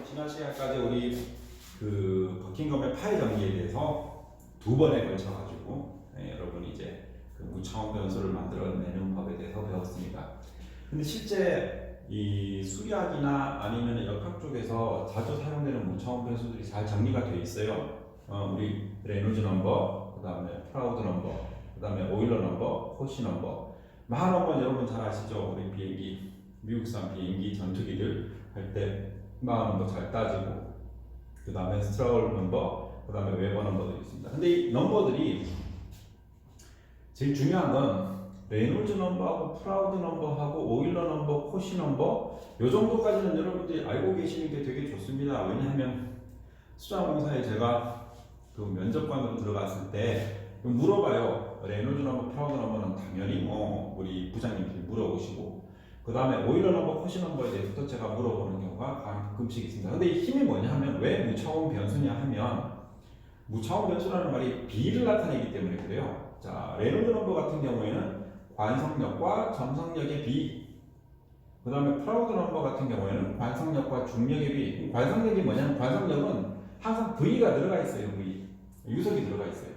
지난 시간까지 우리 그 버킹엄의 파이 정리에 대해서 두 번에 걸쳐 가지고 여러분이 이제 그 무차원 변수를 만들어내는 법에 대해서 배웠습니다. 근데 실제 이 수리학이나 아니면 역학 쪽에서 자주 사용되는 무차원 변수들이 잘 정리가 되어 있어요. 우리 레놀즈 넘버, 그 다음에 프라우드 넘버, 그 다음에 오일러 넘버, 코시 넘버. 마하 넘버는 여러분 잘 아시죠? 우리 비행기, 미국산 비행기 전투기들 할 때 마하 넘버 잘 따지고, 그 다음에 스트라울 넘버, 그 다음에 웨버 넘버들이 있습니다. 근데 이 넘버들이 제일 중요한 건 레놀즈 넘버하고 프라우드 넘버하고 오일러 넘버, 코시 넘버 요 정도까지는 여러분들이 알고 계시는 게 되게 좋습니다. 왜냐하면 수자공사에 제가 그 면접관으로 들어갔을 때 물어봐요. 레놀즈 넘버, 프라우드 넘버는 당연히 우리 부장님들이 물어보시고, 그 다음에 오일러 넘버, 코시 넘버에 대해서도 제가 물어보는 경우가 가끔씩 있습니다. 근데 이 힘이 뭐냐 하면 왜 무차원 변수냐 하면 무차원 변수라는 말이 비를 나타내기 때문에 그래요. 자, 레놀즈 넘버 같은 경우에는 관성력과 점성력의 비, 그 다음에 프라우드 넘버 같은 경우에는 관성력과 중력의 비. 관성력이 뭐냐면 관성력은 항상 V가 들어가 있어요. V. 유속이 들어가 있어요.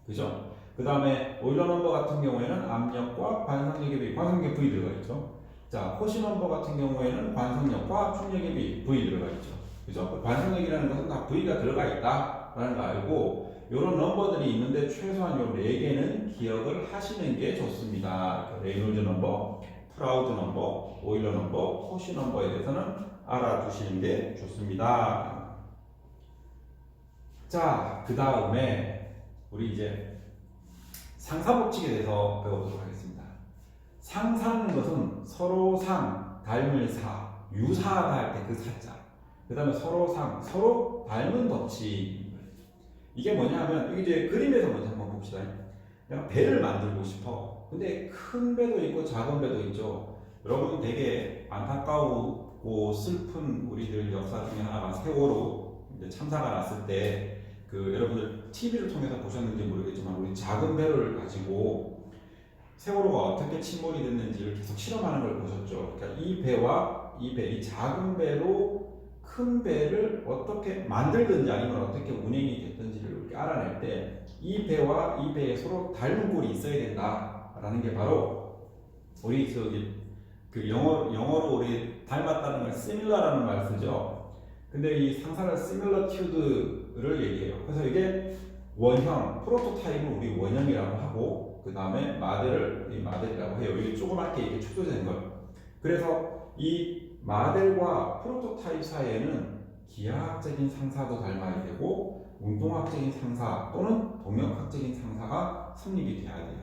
그죠? 그 다음에 오일러 넘버 같은 경우에는 압력과 관성력의 비, 관성력 V 들어가 있죠. 자, 코시 넘버 같은 경우에는 관성력과 충력의 비, V 들어가 있죠. 그죠? 관성력이라는 것은 다 V가 들어가 있다라는 거 알고, 이런 넘버들이 있는데 최소한 요 4개는 기억을 하시는 게 좋습니다. 레놀즈 넘버, 프라우드 넘버, 오일러 넘버, 코시 넘버에 대해서는 알아두시는 게 좋습니다. 자, 그 다음에 우리 이제 상사법칙에 대해서 배워보도록 하겠습니다. 상사는 것은 서로 상, 닮을 사, 유사하다 할 때 그 사자. 그 다음에 서로 상, 서로 닮은 법칙. 이게 뭐냐 하면, 이제 그림에서 먼저 한번 봅시다. 내가 배를 만들고 싶어. 근데 큰 배도 있고 작은 배도 있죠. 여러분 되게 안타까우고 슬픈 우리들 역사 중에 하나가 세월호 이제 참사가 났을 때 그 여러분들 TV를 통해서 보셨는지 모르겠지만 우리 작은 배를 가지고 세월호가 어떻게 침몰이 됐는지를 계속 실험하는 걸 보셨죠. 그러니까 이 배와 이 배, 이 작은 배로 큰 배를 어떻게 만들든지 아니면 어떻게 운행이 됐든지를 이렇게 알아낼 때 이 배와 이 배에 서로 닮은 꼴이 있어야 된다라는 게 바로 우리 그 영어로 우리 닮았다는 걸 similar라는 말 쓰죠. 근데 이 상사는 similitude를 얘기해요. 그래서 이게 원형, 프로토타입을 우리 원형이라고 하고, 그 다음에 마델을 이 마델이라고 해요. 이게 조그맣게 이렇게 축소된 걸. 그래서 이 마델과 프로토타입 사이에는 기하학적인 상사도 닮아야 되고 운동학적인 상사 또는 동력학적인 상사가 성립이 돼야 돼요.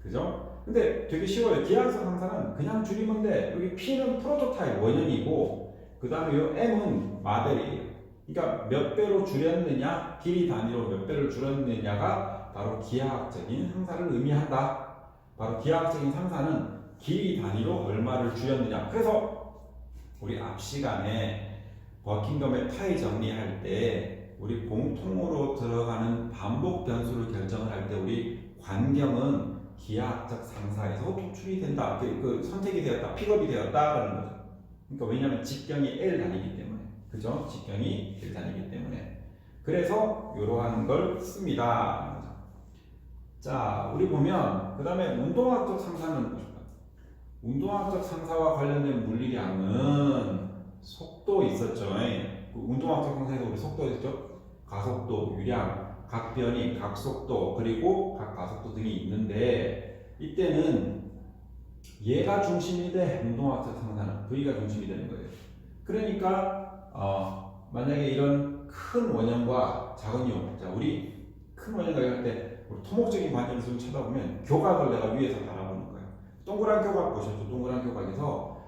그죠? 근데 되게 쉬워요. 기하학적 상사는 그냥 줄이면데 여기 P는 프로토타입 원형이고 그 다음에 이 M은 마델이에요. 그러니까 몇 배로 줄였느냐, 길이 단위로 몇 배를 줄였느냐가 바로 기하학적인 상사를 의미한다. 바로 기하학적인 상사는 길이 단위로 얼마를 줄였느냐. 그래서 우리 앞 시간에 버킹엄의 파이 정리할 때 우리 공통으로 들어가는 반복 변수를 결정을 할 때 우리 관경은 기하학적 상사에서 도출이 된다. 그 선택이 되었다. 픽업이 되었다라는 거죠. 그러니까 왜냐하면 직경이 L 단위이기 때문에. 그죠? 직경이 L 단위이기 때문에. 그래서 이러한 걸 씁니다. 자, 우리 보면 그 다음에 운동학적 상사는 운동학적 상사와 관련된 물리량은 속도 있었죠. 그 운동학적 상사에서 우리 속도 있었죠. 가속도, 유량, 각변이, 각속도, 그리고 각가속도 등이 있는데 이때는 얘가 중심이 돼. 운동학적 상사는 V가 중심이 되는 거예요. 그러니까 만약에 이런 큰 원형과 작은 용, 자 우리 큰 원형을 할 때 우리 토목적인 관점에서 쳐다보면 교각을 내가 위에서 바라보는 거예요. 동그란 교각 보셨죠? 동그란 교각에서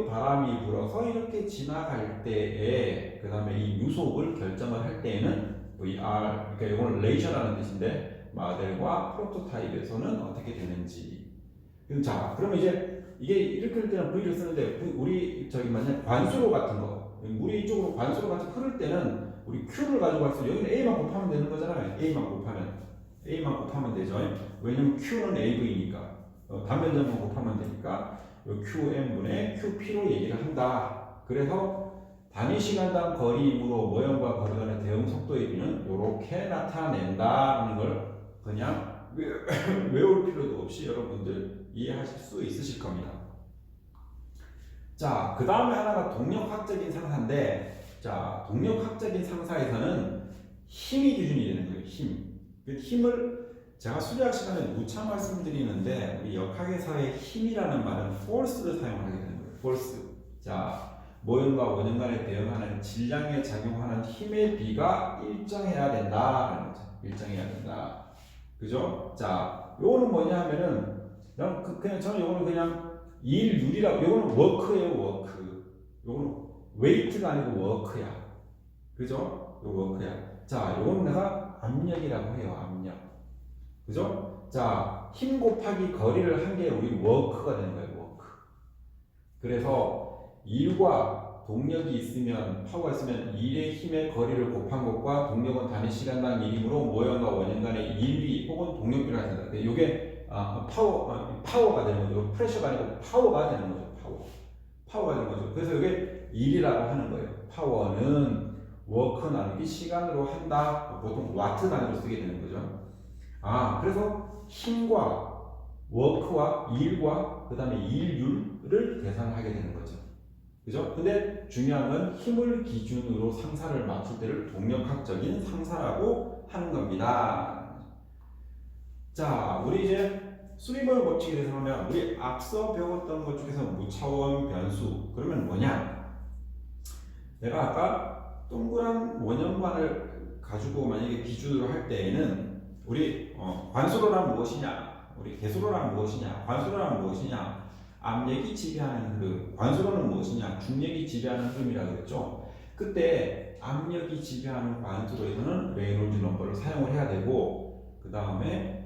바람이 불어서 이렇게 지나갈 때에 그 다음에 이 유속을 결정을 할 때에는 VR, 그러니까 이거는 레이셔라는 뜻인데 마델과 프로토타입에서는 어떻게 되는지. 자, 그러면 이제 이게 이렇게 할 때는 V를 쓰는데 우리 만약 관수로 같은 거 물이 이쪽으로 관수로 같이 흐를 때는 우리 Q를 가지고 왔어요. 여기는 A만 곱하면 되는 거잖아요. A만 곱하면 되죠. 왜냐면 Q는 AV니까 단변점만 곱하면 되니까 QM분의 QP로 얘기를 한다. 그래서 단위 시간당 거리이므로 모형과 거리 간의 대응 속도의 비는 이렇게 나타낸다는 걸 그냥 외울 필요도 없이 여러분들 이해하실 수 있으실 겁니다. 자, 그 다음에 하나가 동력학적인 상사인데, 자, 동력학적인 상사에서는 힘이 기준이 되는 거예요. 힘. 그 힘을 제가 수리학 시간에 누차 말씀드리는데, 우리 역학에서의 힘이라는 말은 force를 사용하게 되는 거예요. force. 자, 모형과 원형 간에 대응하는 질량에 작용하는 힘의 비가 일정해야 된다라는 거죠. 일정해야 된다. 그죠? 자, 요거는 뭐냐 하면은 그냥 저는 요거는 그냥 일률이라고. 요거는 워크예요, 워크. 요거는 웨이트가 아니고 워크야. 그죠? 요 워크야. 자, 요거는 내가 압력이라고 해요, 압력. 그죠? 자, 힘 곱하기 거리를 한 게 우리 워크가 되는 거예요, 워크. 그래서 일과 동력이 있으면, 파워가 있으면 일의 힘의 거리를 곱한 것과 동력은 단위 시간당 일이므로 모형과 원형 간의 일비 혹은 동력비를 하신다. 이게 파워가 되는 거죠. 프레셔가 아니고 파워가 되는 거죠. 파워가 되는 거죠. 그래서 이게 일이라고 하는 거예요. 파워는 워크 나누기 시간으로 한다. 보통 와트 단위로 쓰게 되는 거죠. 그래서 힘과 워크와 일과 그 다음에 일률을 계산하게 되는 거죠. 그죠? 근데 중요한 건 힘을 기준으로 상사를 맞출 때를 동력학적인 상사라고 하는 겁니다. 자, 우리 이제 수리모형 법칙에 대해서 하면 우리 앞서 배웠던 것 중에서 무차원 변수 그러면 뭐냐? 내가 아까 동그란 원형관을 가지고 만약에 기준으로 할 때에는 우리 관수로란 무엇이냐? 우리 개수로란 무엇이냐? 관수로란 무엇이냐? 압력이 지배하는 흐름, 관수로는 무엇이냐? 중력이 지배하는 흐름이라고 그랬죠. 그때 압력이 지배하는 관수로에서는 레이놀즈 넘버를 사용을 해야 되고, 그 다음에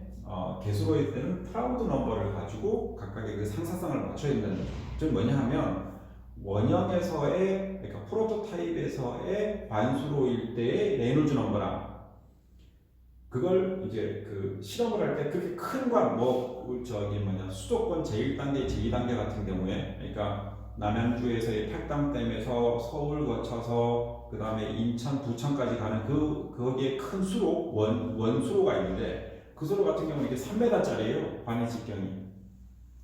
개수로일 때는 프라우드 넘버를 가지고 각각의 그 상사성을 맞춰야 된다는 거죠. 즉 뭐냐 하면 원형에서의, 그러니까 프로토타입에서의 관수로일 때의 레이놀즈 넘버랑 그걸 이제 그 실험을 할 때 그렇게 큰 관, 수도권 제1단계, 제2단계 같은 경우에, 그러니까 남양주에서의 팔당댐에서 서울 거쳐서 그 다음에 인천, 부천까지 가는 거기에 큰 수로, 원수로가 있는데 그 수로 같은 경우는 이게 3m짜리예요. 관의 직경이.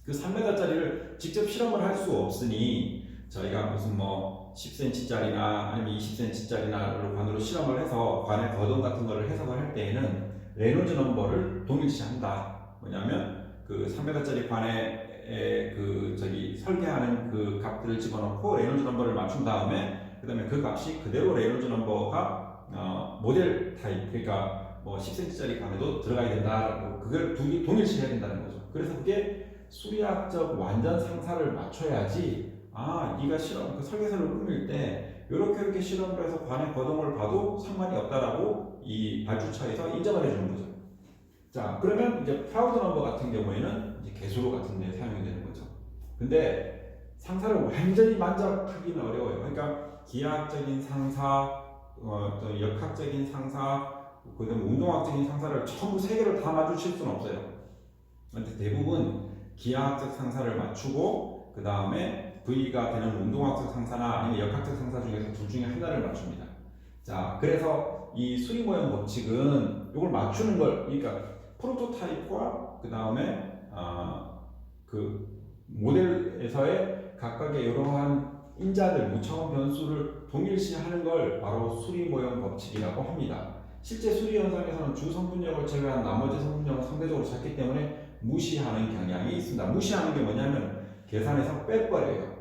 그 3m짜리를 직접 실험을 할 수 없으니 저희가 무슨 10cm짜리나 아니면 20cm짜리나를 관으로 실험을 해서 관의 거동 같은 거를 해석을 할 때에는 레놀즈 넘버를 동일시한다. 뭐냐면 그 3m짜리 관에 설계하는 그 값들을 집어넣고 레놀즈 넘버를 맞춘 다음에 그 다음에 그 값이 그대로 레놀즈 넘버가 모델 타입, 그러니까 10cm짜리 관에도 들어가야 된다. 그걸 동일시해야 된다는 거죠. 그래서 그게 수리학적 완전 상사를 맞춰야지 네가 실험, 그 설계서를 꾸밀 때 이렇게 실험을 해서 관의 거동을 봐도 상관이 없다라고 이 발주처에서 인정을 해주는 거죠. 자, 그러면 이제 프라우드 넘버 같은 경우에는 이제 개수로 같은 데 사용이 되는 거죠. 근데 상사를 완전히 만족하기는 어려워요. 그러니까 기하학적인 상사, 또 역학적인 상사, 그다음에 운동학적인 상사를 전부 세 개를 다 맞추실 수는 없어요. 근데 대부분 기하학적 상사를 맞추고 그 다음에 V가 되는 운동학적 상사나 아니면 역학적 상사 중에서 둘 중에 하나를 맞춥니다. 자, 그래서 이 수리모형 법칙은 이걸 맞추는 걸, 그러니까 프로토타입과 그 다음에 그 모델에서의 각각의 이러한 인자들, 무차원 변수를 동일시하는 걸 바로 수리모형 법칙이라고 합니다. 실제 수리 현상에서는 주 성분력을 제외한 나머지 성분력을 상대적으로 작기 때문에 무시하는 경향이 있습니다. 무시하는 게 뭐냐면 계산에서 빼버려요.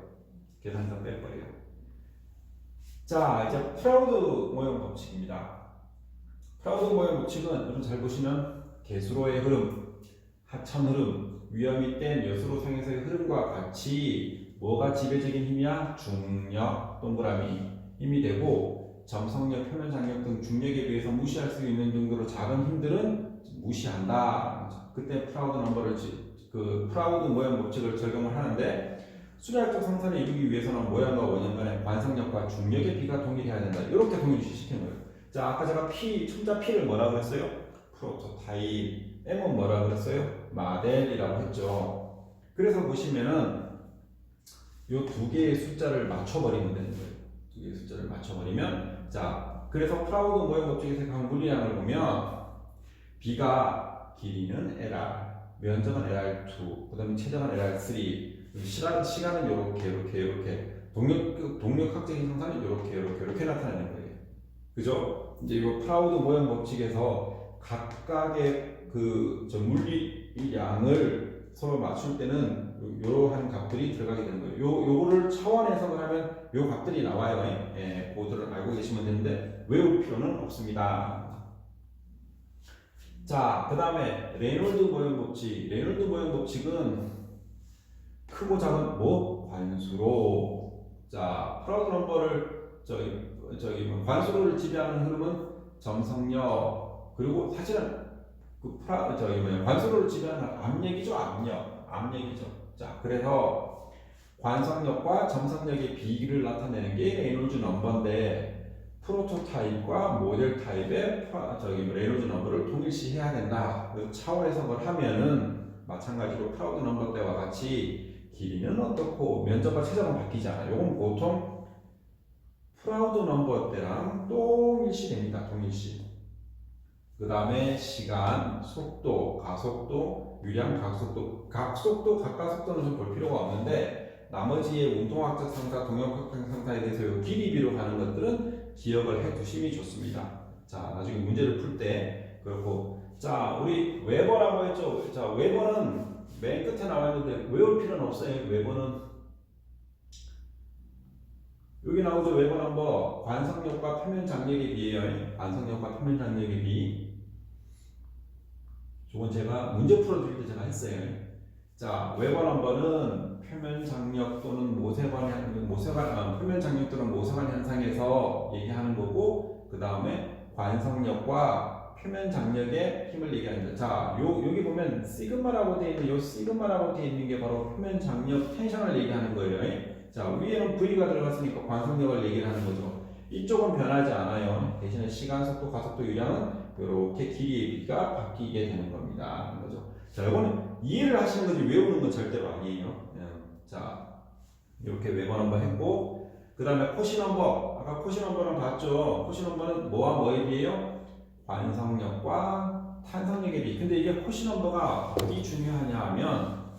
자, 이제 프라우드 모형 법칙입니다. 프라우드 모형 법칙은 여러분 잘 보시면 개수로의 흐름, 하천 흐름, 위험이 뗀 여수로상에서의 흐름과 같이 뭐가 지배적인 힘이야? 중력, 동그라미 힘이 되고 점성력, 표면 장력 등 중력에 비해서 무시할 수 있는 정도로 작은 힘들은 무시한다. 그때 프라우드 넘버를 프라우드 모형 법칙을 적용을 하는데 수리학적 상사를 이루기 위해서는 모형과 원형 간의 관성력과 중력의 비가 동일해야 된다. 이렇게 동일시시키는 거예요. 자, 아까 제가 첨자 P를 뭐라고 했어요? 프로토타입. M은 뭐라고 그랬어요? 모델이라고 했죠. 그래서 보시면은 이 두 개의 숫자를 맞춰버리면 되는 거예요. 두 개의 숫자를 맞춰버리면 자 그래서 프라우드 모형 법칙에서 각 물리량을 보면 B가 길이는 LR, 면적은 LR2, 그 다음에 최적은 LR3, 시간은 이렇게 동력학적인 상사는 이렇게 나타내는 거예요. 그죠? 이제 이거 프라우드 모형 법칙에서 각각의 저 물리량을 서로 맞출 때는 이러한 값들이 들어가게 되는 거예요. 요거를 차원 해석을 하면 요 값들이 나와요. 예, 그거들을 알고 계시면 되는데 외울 필요는 없습니다. 자, 그 다음에 레놀드 모형 법칙. 레놀드 모형 법칙은 크고 작은 관수로. 자, 프라우드 넘버를 관수로를 지배하는 흐름은 점성력. 그리고 사실은 관수로를 지배하는 압력이죠, 압력이죠. 자, 그래서 관성력과 점성력의 비기를 나타내는 게 레놀드 넘버인데. 프로토타입과 모델 타입의 레놀드 넘버를 동일시해야 된다. 그 차원 해석을 하면은 마찬가지로 프라우드 넘버 때와 같이 길이는 어떻고 면적과 최적은 바뀌지 않아요. 이건 보통 프라우드 넘버 때랑 동일시됩니다. 동일시. 그 다음에 시간, 속도, 가속도, 유량, 각속도, 각가속도는 좀 볼 필요가 없는데 나머지의 운동학적 상사, 동력학적 상사에 대해서 길이비로 가는 것들은 기억을 해 두심이 좋습니다. 자, 나중에 문제를 풀 때 그렇고 자, 우리 웨버라고 했죠. 자, 웨버는 맨 끝에 나와 있는데 외울 필요는 없어요. 웨버는 여기 나오죠. 웨버 넘버 관성력과 표면 장력의 비예요. 관성력과 표면 장력의 비. 저건 제가 문제 풀어줄 때 제가 했어요. 자, 웨버 넘버는 표면 장력 또는 표면 장력 또는 모세관 현상에서 얘기하는 거고, 그 다음에 관성력과 표면 장력의 힘을 얘기합니다. 자, 여기 보면 시그마라고 되어 있는 시그마라고 되어 있는 게 바로 표면 장력 텐션을 얘기하는 거예요. 자, 위에는 V가 들어갔으니까 관성력을 얘기를 하는 거죠. 이쪽은 변하지 않아요. 대신에 시간, 속도, 가속도, 유량은 이렇게 길이의 비가 바뀌게 되는 겁니다. 그죠? 자, 이거는 이해를 하시는 거지 외우는 건 절대로 아니에요. 자, 이렇게 웨버 넘버 했고, 그 다음에 코시 넘버. 아까 코시 넘버는 봤죠? 코시 넘버는 뭐와 뭐에 비해요? 관성력과 탄성력에 비해. 근데 이게 코시 넘버가 어디 중요하냐 하면,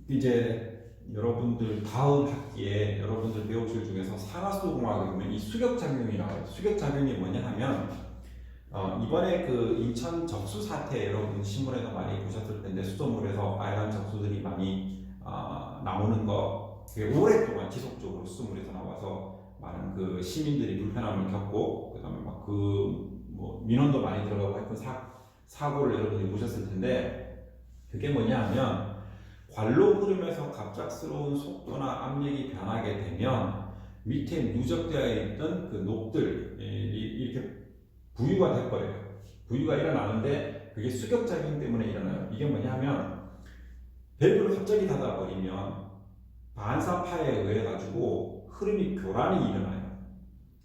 이제 여러분들 다음 학기에 여러분들 배우실 중에서 상하수도 공학을 보면 이 수격작용이 나와요. 수격작용이 뭐냐 하면, 이번에 그 인천 적수 사태 여러분 신문에서 많이 보셨을 텐데 수돗물에서 빨간 적수들이 많이 나오는 거 그게 오랫동안 지속적으로 수돗물에서 나와서 많은 그 시민들이 불편함을 겪고 그다음에 막 민원도 많이 들어가고 했던 사고를 여러분이 보셨을 텐데 그게 뭐냐 하면 관로 흐름에서 갑작스러운 속도나 압력이 변하게 되면 밑에 누적되어 있던 그 녹들이 이렇게 부유가 될 거예요. 부유가 일어나는데 그게 수격작용 때문에 일어나요. 이게 뭐냐 하면 밸브를 갑자기 닫아버리면 반사파에 의해 가지고 흐름이 교란이 일어나요.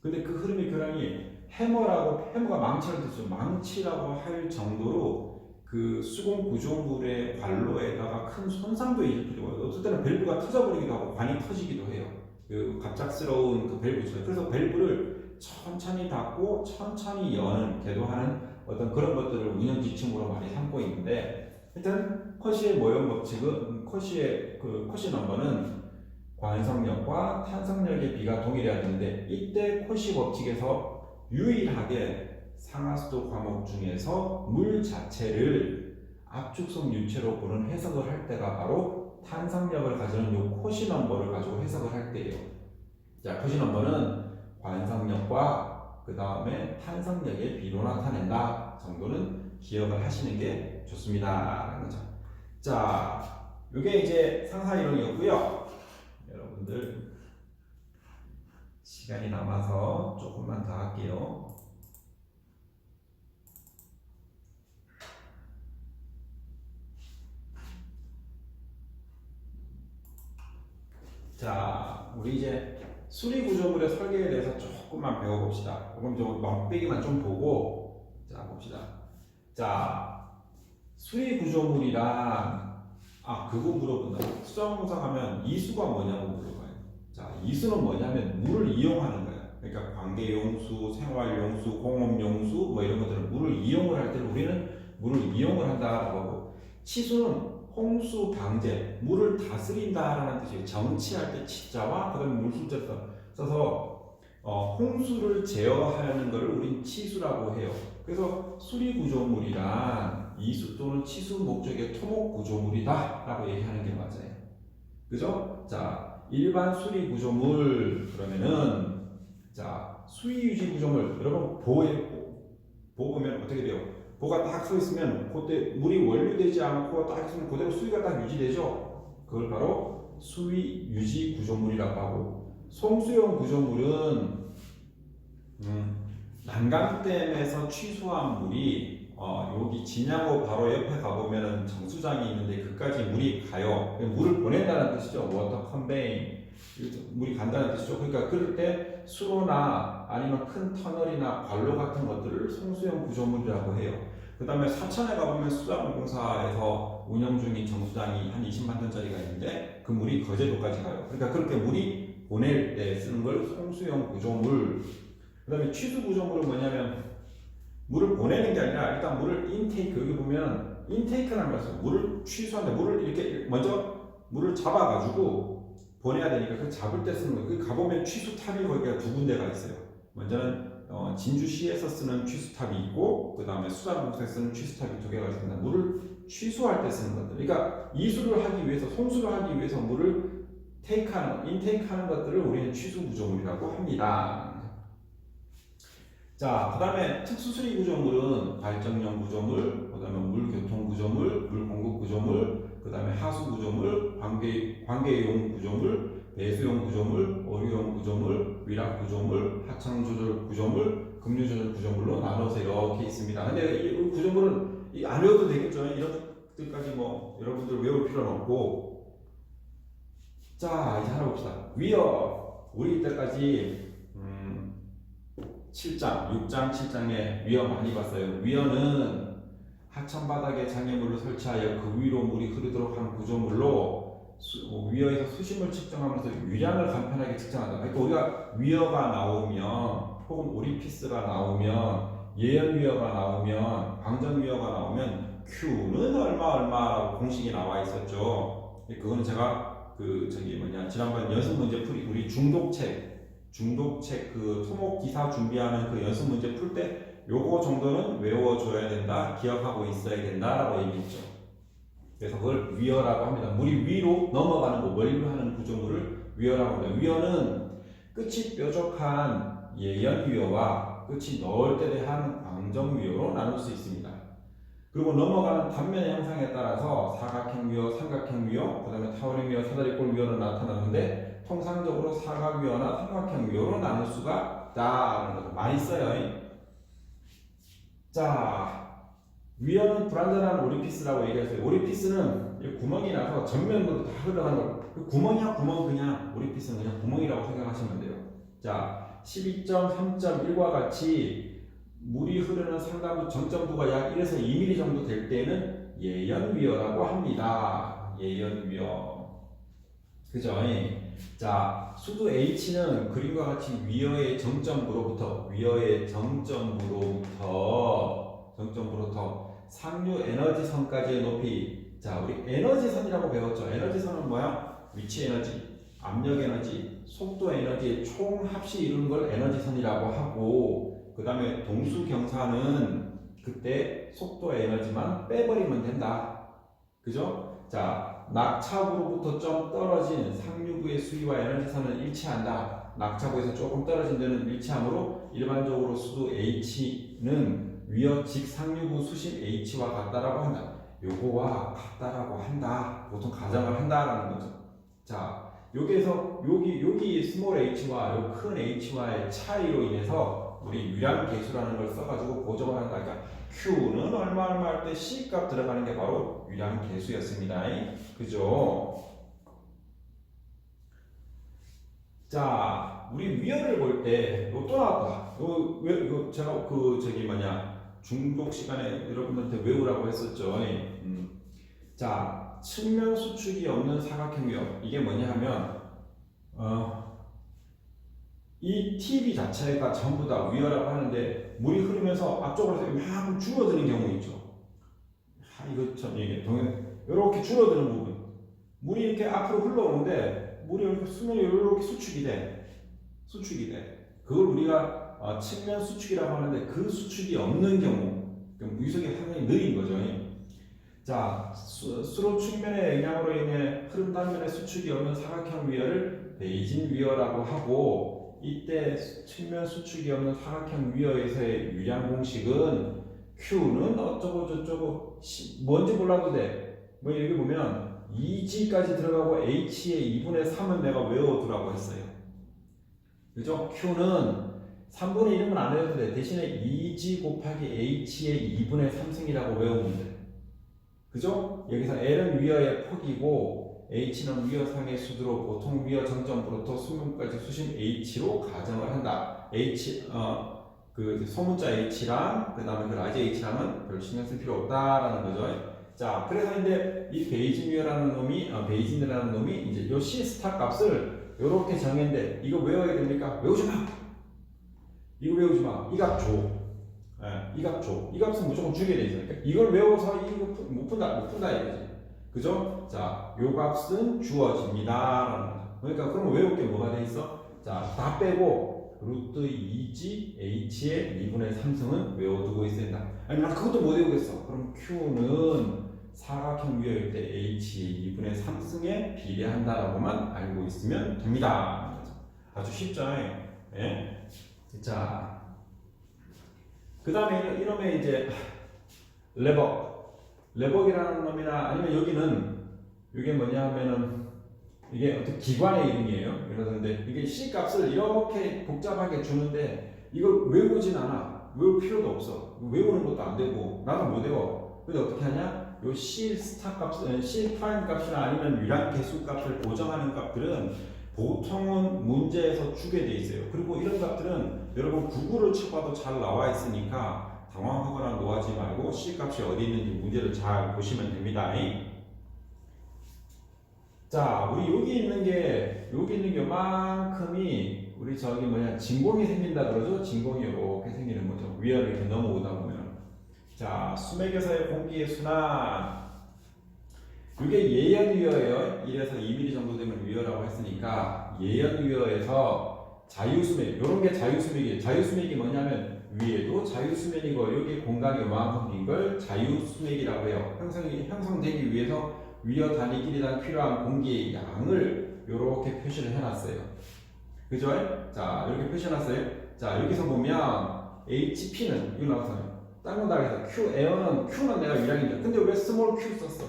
근데 그 흐름의 교란이 해머가 망치를 뜻죠. 망치라고 할 정도로 그 수공 구조물의 관로에다가 큰 손상도 일으키고 어떨 때는 밸브가 터져버리기도 하고 관이 터지기도 해요. 그 갑작스러운 그 밸브죠. 그래서 밸브를 천천히 닫고 천천히 여는 개도하는 어떤 그런 것들을 운영 지침으로 많이 삼고 있는데 하여튼 커시의 모형 법칙은 커시의 커시 넘버는 관성력과 탄성력의 비가 동일해야 되는데 이때 커시 법칙에서 유일하게 상하수도 과목 중에서 물 자체를 압축성 유체로 보는 해석을 할 때가 바로 탄성력을 가지는 요 커시 넘버를 가지고 해석을 할 때예요. 자, 커시 넘버는 관성력과 그 다음에 탄성력의 비로 나타낸다 정도는 기억을 하시는 게 좋습니다. 라는 거죠. 자, 이게 이제 상사 이론이었고요. 여러분들 시간이 남아서 조금만 더 할게요. 자, 우리 이제 수리 구조물의 설계에 대해서 조금만 배워봅시다. 그럼 좀 맛배기만 좀 보고 자 봅시다. 자, 수리 구조물이란 그거 물어본다. 수정공사 가면 이수가 뭐냐고 물어봐요. 자, 이수는 뭐냐면 물을 이용하는 거야. 그러니까 관계용수, 생활용수, 공업용수 뭐 이런 것들은 물을 이용을 할 때는 우리는 물을 이용을 한다라고 하고, 치수는 홍수 방제, 물을 다스린다라는 뜻이에요. 정치할 때 치자와 그다음에 물술자 써서 홍수를 제어하는 것을 우린 치수라고 해요. 그래서 수리구조물이란 이수 또는 치수 목적의 토목구조물이다라고 얘기하는 게 맞아요. 그죠? 자, 일반 수리구조물 그러면은 자 수위유지구조물 여러분 보 보면 어떻게 돼요? 보가 딱 서 있으면 그때 물이 원류되지 않고 딱 있으면 그대로 수위가 딱 유지되죠. 그걸 바로 수위유지구조물이라고 하고, 송수용 구조물은 난강댐에서 취수한 물이 여기 진양호 바로 옆에 가보면은 정수장이 있는데 그까지 물이 가요. 물을 보낸다는 뜻이죠. 워터 컨베잉, 물이 간다는 뜻이죠. 그러니까 그럴 때 수로나 아니면 큰 터널이나 관로 같은 것들을 송수용 구조물이라고 해요. 그 다음에 사천에 가보면 수자원공사에서 운영 중인 정수장이 한 20만 톤짜리가 있는데 그 물이 거제도까지 가요. 그러니까 그렇게 물이 보낼 때 쓰는 걸 송수용 구조물. 그 다음에 취수 구조물은 뭐냐면 물을 보내는 게 아니라 일단 물을 인테이크, 여기 보면 인테이크라는 것은 물을 취수하는데 물을 이렇게 먼저 물을 잡아가지고 보내야 되니까 그 잡을 때 쓰는 거예요. 그 가보면 취수탑이 거기가 두 군데가 있어요. 먼저는 진주시에서 쓰는 취수탑이 있고 그 다음에 수자공사에서 쓰는 취수탑이 두 개가 있습니다. 물을 취수할 때 쓰는 것들. 그러니까 이수를 하기 위해서, 송수를 하기 위해서 물을 테이크하는, 인테이크하는 것들을 우리는 취수 구조물이라고 합니다. 자, 그 다음에 특수수리 구조물은 발전용 구조물, 그 다음에 물교통 구조물, 물공급 구조물, 그 다음에 하수 구조물, 관계용 구조물, 배수용 구조물, 오류용 구조물, 위락 구조물, 하청 조절 구조물, 급류 조절 구조물로 나눠서 이렇게 있습니다. 근데 이 구조물은 안 외워도 되겠죠. 이런 것들까지 뭐 여러분들 외울 필요는 없고. 자, 이제 하나 봅시다. 위협. 우리 이때까지 7장, 6장, 7장에 위어 많이 봤어요. 위어는 하천 바닥에 장애물을 설치하여 그 위로 물이 흐르도록 한 구조물로 위어에서 수심을 측정하면서 유량을 간편하게 측정한다. 그러니까 우리가 위어가 나오면 혹은 오리피스가 나오면 예연 위어가 나오면 방전 위어가 나오면 Q는 얼마라고 공식이 나와 있었죠. 그거는 제가 지난번 연습 문제 풀이 우리 중독책 그 토목기사 준비하는 그 연습 문제 풀 때 요거 정도는 외워줘야 된다, 기억하고 있어야 된다라고 얘기했죠. 그래서 그걸 위어라고 합니다. 물이 위로 넘어가는 거, 원류하는 구조물을 위어라고 합니다. 위어는 끝이 뾰족한 예연 위어와 끝이 넓대대한 광정 위어로 나눌 수 있습니다. 그리고 넘어가는 단면의 형상에 따라서 사각형 위어, 삼각형 위어, 그 다음에 타원형 위어, 사다리꼴 위어로 나타나는데 통상적으로 사각 위어나 삼각형 위어로 나눌 수가 있다는 것을 많이 써요. 자, 위어는 불완전한 오리피스라고 얘기했어요. 오리피스는 구멍이 나서 전면으로 다 흘러가는 거. 그 구멍이야 구멍, 그냥 오리피스는 그냥 구멍이라고 생각하시면 돼요. 자, 12.3.1과 같이 물이 흐르는 상단부 정점부가 약 1에서 2mm 정도 될 때는 예연 위어라고 합니다. 예연 위어. 그죠? 자, 수도 H는 그림과 같이 위어의 정점부로부터 상류 에너지선까지의 높이. 자, 우리 에너지선이라고 배웠죠. 에너지선은 뭐야? 위치 에너지, 압력 에너지, 속도 에너지의 총 합이 이루는 걸 에너지선이라고 하고, 그 다음에 동수경사는 그때 속도 에너지만 빼버리면 된다. 그죠? 자, 낙차부로부터 좀 떨어진 상류부의 수위와 에너지선은 일치한다. 낙차부에서 조금 떨어진 데는 일치하므로 일반적으로 수도 H는 위어 직상류부 수심 H와 같다라고 한다. 요거와 같다라고 한다. 보통 가정을 한다라는 거죠. 자, 여기에서 여기 스몰 h와 요 큰 h와의 차이로 인해서 우리 유량 계수라는 걸 써가지고 고정을 한다. 그러니까 Q는 얼마 할 때 C 값 들어가는 게 바로 유량 계수였습니다. 그죠? 자, 우리 위어를 볼 때 또 나왔다. 제가 중독 시간에 여러분들한테 외우라고 했었죠. 자, 측면 수축이 없는 사각형 위어. 이게 뭐냐 하면 이 TV 자체가 전부 다 위어라고 하는데 물이 흐르면서 앞쪽으로 막 줄어드는 경우 있죠. 이거 참 이게 이렇게 줄어드는 부분. 물이 이렇게 앞으로 흘러오는데 물이 이렇게 수면이 이렇게 수축이 돼. 그걸 우리가 측면 수축이라고 하는데 그 수축이 없는 경우 위석이 상당히 느린 거죠. 자, 수로 측면의 영향으로 인해 흐름 단면의 수축이 없는 사각형 위어를 베이징 위어라고 하고, 이때 측면 수축이 없는 사각형 위어에서의 유량 공식은 Q는 어쩌고 저쩌고 뭔지 몰라도 돼. 뭐 여기 보면 2G까지 들어가고 H의 2분의 3은 내가 외워두라고 했어요. 그죠? Q는 3분의 1은 안 외워도 돼. 대신에 2G 곱하기 H의 2분의 3승이라고 외우면 돼. 그죠? 여기서 L은 위어의 폭이고 H는 위어상의 수두로 보통 위어 정점부터 수문까지 수심 H로 가정을 한다. 그 소문자 H랑 그 다음에 그 라지 H랑은 별 신경 쓸 필요 없다라는 거죠. 자, 그래서 이제 이 베이징이라는 놈이 이제 요 C 스타 값을 요렇게 정했는데 이거 외워야 됩니까? 외우지 마. 이거 외우지 마. 이 값 줘. 이 값 줘. 이 값은 무조건 주게 돼 있으니까 이걸 외워서 이거 못 푼다 이거지. 그죠? 자, 요 값은 주어집니다. 그러니까 그럼 외울 게 뭐가 돼 있어? 자, 다 빼고 루트 2g h의 2분의 3승은 외워두고 있어야 된다. 아니 나 그것도 못 외우겠어. 그럼 q는 사각형 위어일 때 h의 2분의 3승에 비례한다라고만 알고 있으면 됩니다. 아주 쉽죠? 예? 자, 그 다음에 이놈의 이제 레벅이라는 놈이나 아니면 여기는 이게 뭐냐 하면은 이게 어떤 기관의 이름이에요. 그러는데 이게 C 값을 이렇게 복잡하게 주는데 이걸 외우진 않아. 외울 필요도 없어. 외우는 것도 안 되고 나도 못 외워. 근데 어떻게 하냐? 요 C 스타 값, C 프라임 값이나 아니면 유량 개수 값을 보정하는 값들은 보통은 문제에서 주게 돼 있어요. 그리고 이런 값들은 여러분 구글을 쳐봐도 잘 나와 있으니까 당황하거나 노하지 말고 C 값이 어디 있는지 문제를 잘 보시면 됩니다. 자, 우리 여기 있는 게 요만큼이 우리 저기 뭐냐 진공이 생긴다 그러죠. 진공이 이렇게 생기는 거죠. 위아래 이렇게 넘어오다 보면. 자, 수맥에서의 공기의 순환. 이게 예연위어예요. 1에서 2mm 정도 되면 위어라고 했으니까 예연위어에서 자유수맥, 이런 게 자유수맥이에요. 자유수맥이 뭐냐면 위에도 자유수맥이고 여기 공간이 요만큼인 걸 자유수맥이라고 해요. 형성되기 위해서 위어 단위 길이당 필요한 공기의 양을 이렇게 표시를 해놨어요. 그죠? 자, 이렇게 표시해놨어요. 자, 여기서 보면 HP는 이거 나왔잖아요. 딴 거 다르게 Q는 내가 유량이죠. 근데 왜 스몰 Q 썼어?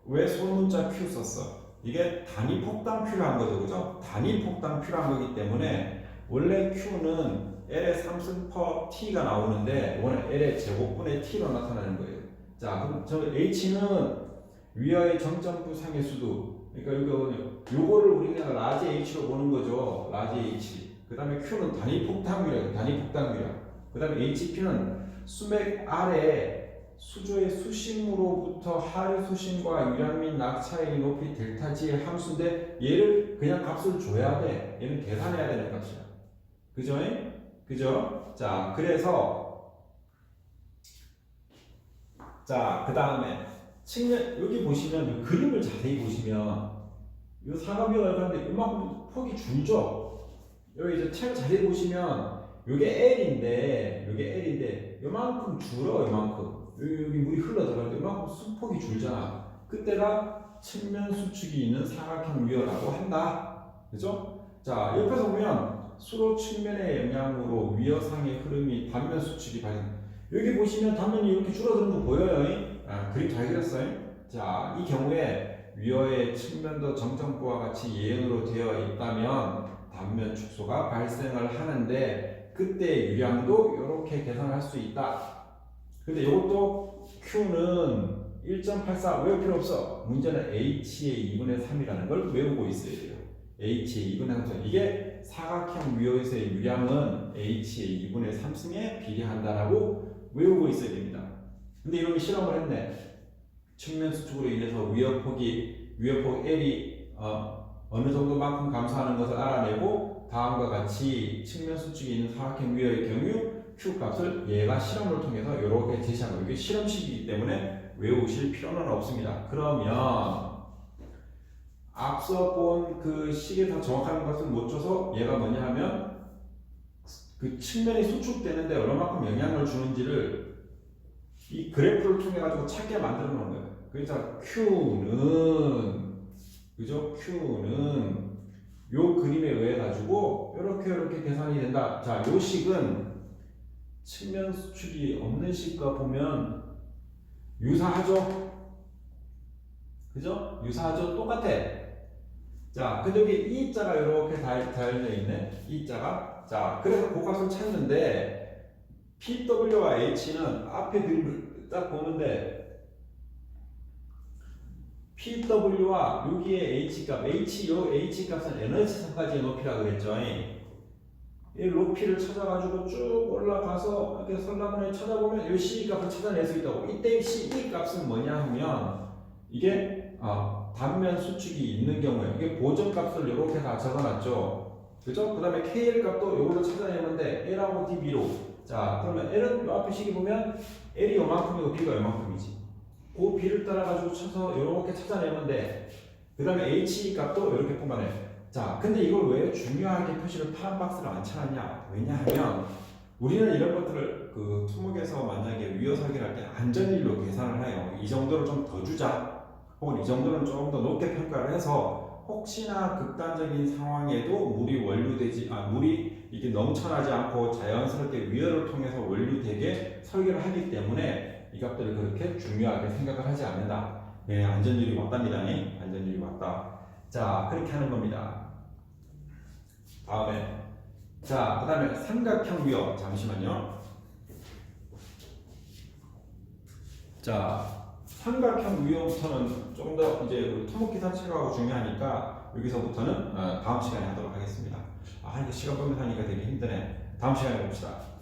왜 소문자 Q 썼어? 이게 단위 폭당 필요한 거죠, 그죠? 단위 폭당 필요한 거기 때문에 원래 Q는 L의 3승 per T가 나오는데 이거는 L의 제곱분의 T로 나타나는 거예요. 자, 그럼 저 H는 위아의 정점부 상의 수도. 그러니까 요거를 우리가 그냥 라지 H로 보는 거죠. 라지 H. 그 다음에 Q는 단위 폭당유량. 그 다음에 HP는 수맥 아래 수조의 수심으로부터 하류 수심과 유량 및 낙차의 높이 델타 G의 함수인데 얘를 그냥 값을 줘야 돼. 얘는 계산해야 되는 값이야. 그죠? 그죠? 자, 그래서 자, 그 다음에 측면 여기 보시면 그림을 자세히 보시면 이 사각형을 하는데 이만큼 폭이 줄죠. 여기 이제 책 자세히 보시면 이게 L인데 이만큼 줄어. 이만큼 여기 물이 흘러 들어갈 때 이만큼 수폭이 줄잖아. 그때가 측면 수축이 있는 사각형 위어라고 한다. 그죠? 자, 옆에서 보면 수로 측면의 영향으로 위어상의 흐름이 단면 수축이 발생. 여기 보시면 단면이 이렇게 줄어드는 거 보여요? 그림 잘 그렸어요? 자, 이 경우에 위어의 측면도 정점부와 같이 예형으로 되어 있다면 단면 축소가 발생을 하는데 그때 유량도 이렇게 계산할 수 있다. 근데 이것도 Q는 1.84 외울 필요 없어. 문제는 H의 2분의 3이라는 걸 외우고 있어야 돼요. H의 2분의 3. 이게 사각형 위어에서의 유량은 H의 2분의 3승에 비례한다라고 외우고 있어야 됩니다. 근데 이놈이 실험을 했네. 측면 수축으로 인해서 위어폭 L이 어느 정도만큼 감소하는 것을 알아내고 다음과 같이 측면 수축이 있는 사각형 위의 경우 Q 값을 얘가 실험을 통해서 이렇게 제시한 거예요. 이게 실험식이기 때문에 외우실 필요는 없습니다. 그러면 앞서 본 그 식에 더 정확한 것을 못 줘서 얘가 뭐냐 하면 그 측면이 수축되는데 얼마만큼 영향을 주는지를 이 그래프를 통해 가지고 찾게 만들어 놓은 거예요. 그래서 Q는 그죠? Q는 요 그림에 의해 가지고 이렇게 계산이 된다. 자, 요 식은 측면 수축이 없는 식과 보면 유사하죠? 그죠? 유사하죠? 똑같아. 자, 근데 여기 E자가 이렇게 달려 있네. E자가. 자, 그래서 그 값을 찾는데 PW와 H는 앞에 그림을 딱 보는데 PW와 여기에 H값, 요 H값은 에너지선까지의 높이라고 그랬죠. 이 높이를 찾아가지고 쭉 올라가서 이렇게 설라문에 찾아보면 이 C 값을 찾아낼 수 있다고. 이때 C 값은 뭐냐 하면 이게 단면 수축이 있는 경우에 이게 보정값을 이렇게 다 적어놨죠. 그죠? 그 다음에 KL 값도 이걸로 찾아내는데 L하고 D, B로. 자, 그러면 L은 이 앞에 식이 보면 L이 요만큼이고 B가 요만큼이지. 그 B를 따라가지고 쳐서 이렇게 찾아내면 돼. 그 다음에 H 값도 이렇게 뽑아내. 자, 근데 이걸 왜 중요하게 표시를 파란 박스를 안 쳐놨냐? 왜냐하면 우리는 이런 것들을 그 토목에서 만약에 위어 설계를 할 때 안전일로 계산을 해요. 이 정도를 좀 더 주자. 혹은 이 정도는 조금 더 높게 평가를 해서 혹시나 극단적인 상황에도 물이 이게 넘쳐나지 않고 자연스럽게 위어를 통해서 원류되게 설계를 하기 때문에 이 값들을 그렇게 중요하게 생각을 하지 않는다. 네, 안전율이 왔답니다. 안전율이 왔다. 자, 그렇게 하는 겁니다. 다음에 자, 그 다음에 삼각형 위어. 잠시만요. 자, 삼각형 위어부터는 좀 더 이제 우리 토목기사 체계하고 중요하니까 여기서부터는 다음 시간에 하도록 하겠습니다. 이거 시간 보면서 하니까 되게 힘드네. 다음 시간에 봅시다.